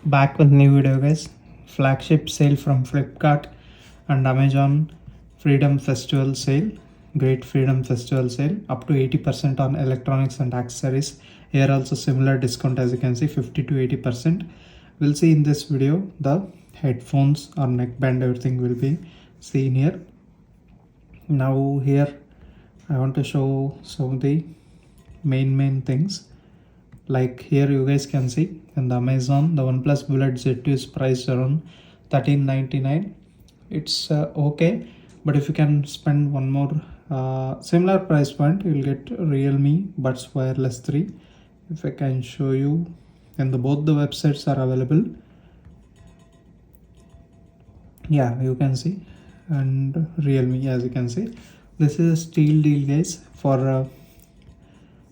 Back with new video guys. Flagship sale from Flipkart and Amazon Freedom Festival sale. Great Freedom Festival sale up to 80% on electronics and accessories. Here also similar discount, as you can see, 50 to 80%. We'll see in this video the headphones or neckband, everything will be seen here. Now here I want to show some of the main things. Like here you guys can see in the Amazon, the OnePlus Bullet Z2 is priced around $13.99. It's okay, but if you can spend one more similar price point, you will get Realme Buds Wireless 3. If I can show you, and both the websites are available. Yeah, you can see, and Realme, as you can see, this is a steal deal guys for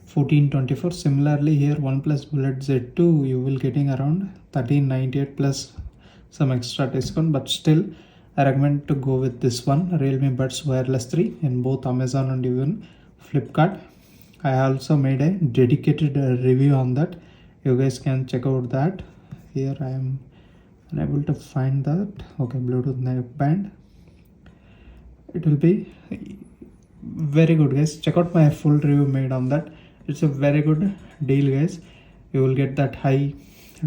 $14.24. Similarly here OnePlus Bullet Z2 you will getting around $13.98 plus some extra discount, but still I recommend to go with this one, Realme Buds Wireless 3, in both Amazon and even Flipkart. I also made a dedicated review on that. You guys can check out that. Here I am unable to find that. Okay, Bluetooth neckband. It will be very good guys. Check out my full review made on that. It's a very good deal guys. You will get that high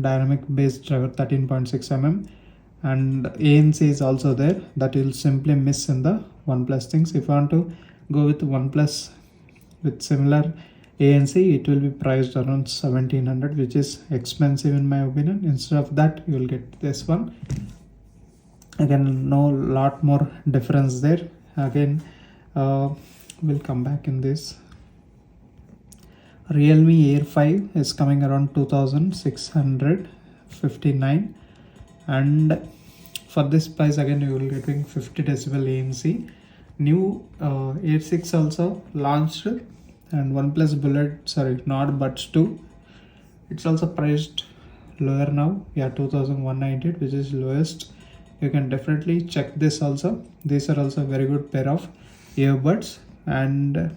dynamic bass driver 13.6 and ANC is also there, that you'll simply miss in the OnePlus things. If you want to go with OnePlus with similar ANC, it will be priced around $1,700, which is expensive in my opinion. Instead of that you will get this one. Again, no lot more difference there. Again, we'll come back in this. Realme Air 5 is coming around 2,659, and for this price again you will getting 50 decibel ANC. New Air 6 also launched, and OnePlus Bullet, not Buds 2, it's also priced lower now. Yeah, 2,198, which is lowest. You can definitely check this also. These are also very good pair of earbuds. And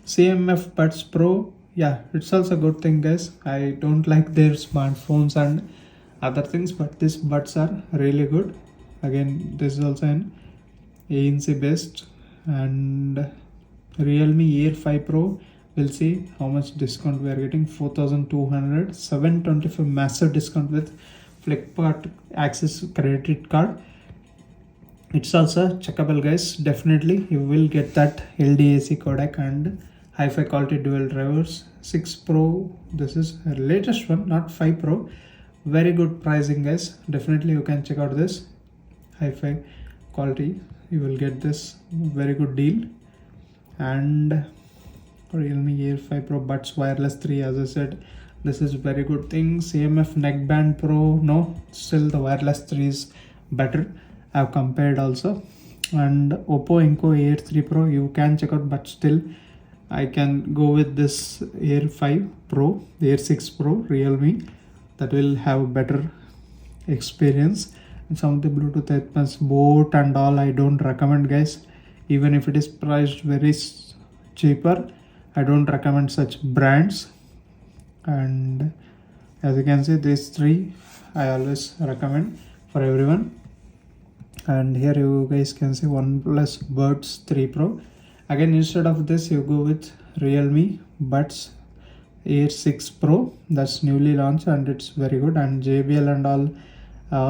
CMF Buds Pro, yeah, it's also a good thing guys. I don't like their smartphones and other things, but these buds are really good. Again, this is also an ANC based. And Realme Air 5 Pro, we'll see how much discount we are getting. 4,200, 725 massive discount with Flipkart Access credit card. It's also checkable guys. Definitely you will get that LDAC codec and hi-fi quality dual drivers. 6 Pro, this is the latest one, not 5 Pro. Very good pricing guys. Definitely you can check out this hi-fi quality. You will get this very good deal. And Realme Air 5 Pro Buds Wireless 3, as I said, this is very good thing. CMF Neckband Pro, no, still the Wireless 3 is better. I've compared also. And Oppo Enco Air 3 Pro you can check out, but still I can go with this Air 5 Pro, Air 6 Pro Realme, that will have better experience. And some of the Bluetooth headphones, boat and all, I don't recommend guys. Even if it is priced very cheaper, I don't recommend such brands. And as you can see, these three I always recommend for everyone. And here you guys can see OnePlus Buds 3 Pro. Again, instead of this you go with Realme Buds Air 6 Pro, that's newly launched and it's very good. And JBL and all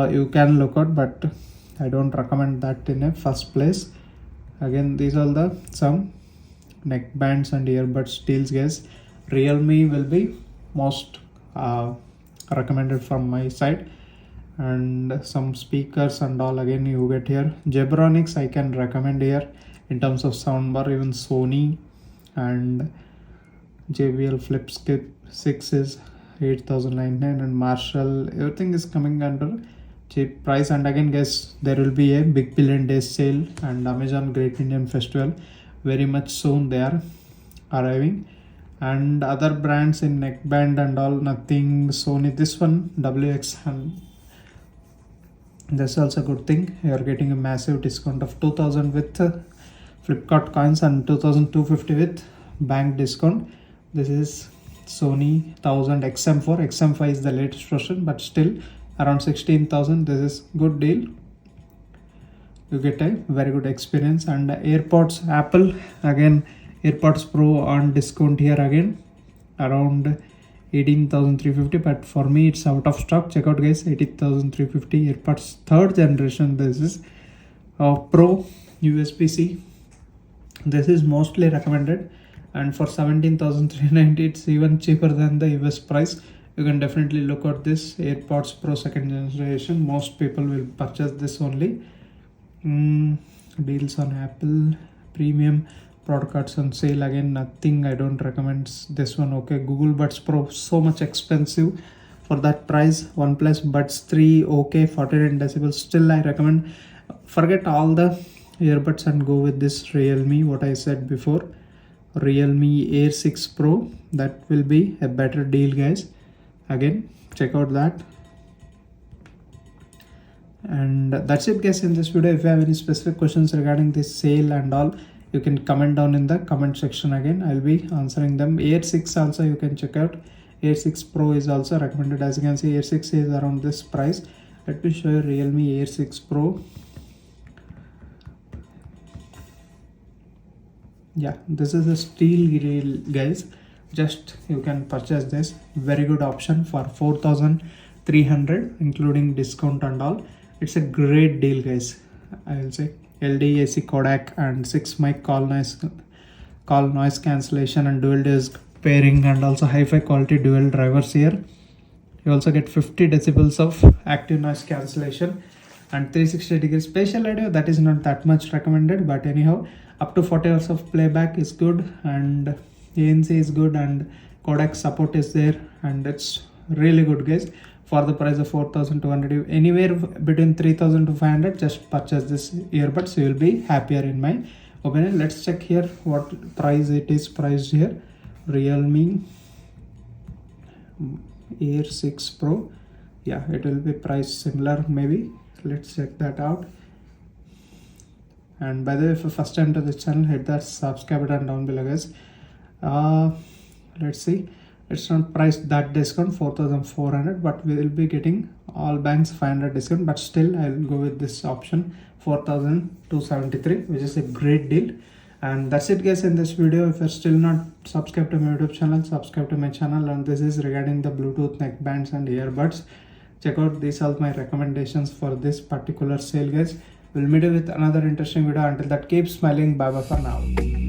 you can look out, but I don't recommend that in a first place. Again, these are the some neckbands and earbuds deals guys. Realme will be most recommended from my side. And some speakers and all, again you get here Zebronics I can recommend here in terms of soundbar. Even Sony and JBL Flipkart 6 is 8,099, and Marshall, everything is coming under cheap price. And again guys, there will be a big billion days sale and Amazon Great Indian Festival very much soon, they are arriving. And other brands in neckband and all, nothing. Sony, this one WX, and that's also a good thing. You are getting a massive discount of 2,000 with Flipkart coins and 2,250 with bank discount. This is Sony 1000 XM4. XM5 is the latest version, but still around 16,000. This is good deal. You get a very good experience. And AirPods, Apple, again AirPods Pro on discount here again, around 18,350, but for me it's out of stock. Check out guys, 18,350 AirPods 3rd generation. This is Pro USB-C. This is mostly recommended, and for 17,390 it's even cheaper than the US price. You can definitely look at this AirPods Pro 2nd generation. Most people will purchase this only. Deals on Apple premium product cards on sale, again nothing, I don't recommend this one. Okay, Google Buds Pro, so much expensive for that price. OnePlus Buds 3, okay, 49 decibels, still I recommend. Forget all the earbuds and go with this Realme, what I said before, Realme Air 6 Pro. That will be a better deal guys. Again, check out that. And that's it guys in this video. If you have any specific questions regarding this sale and all, you can comment down in the comment section. Again, I'll be answering them. Air 6 also you can check out. Air 6 Pro is also recommended. As you can see, Air 6 is around this price. Let me show you Realme Air 6 Pro. Yeah, this is a steel grill guys. Just you can purchase this, very good option for 4,300 including discount and all. It's a great deal guys, I will say. LDAC codec and 6 mic call noise cancellation and dual disc pairing, and also hi-fi quality dual drivers here. You also get 50 decibels of active noise cancellation and 360 degree spatial audio. That is not that much recommended, but anyhow, up to 40 hours of playback is good, and ANC is good, and codec support is there, and it's really good guys. For the price of 4,200, anywhere between 3,000 to 500, just purchase this earbuds, you will be happier in my opinion. Let's check here what price it is priced here. Realme Air 6 Pro, yeah, it will be priced similar maybe. Let's check that out. And by the way, if you first time to this channel, hit that subscribe button down below guys. Let's see, it's not priced that discount 4,400, but we will be getting all banks 500 discount, but still I will go with this option 4,273, which is a great deal. And that's it guys in this video. If you're still not subscribed to my YouTube channel, subscribe to my channel. And this is regarding the Bluetooth neckbands and earbuds. Check out these are my recommendations for this particular sale guys. We'll meet you with another interesting video. Until that, keep smiling. Bye bye for now.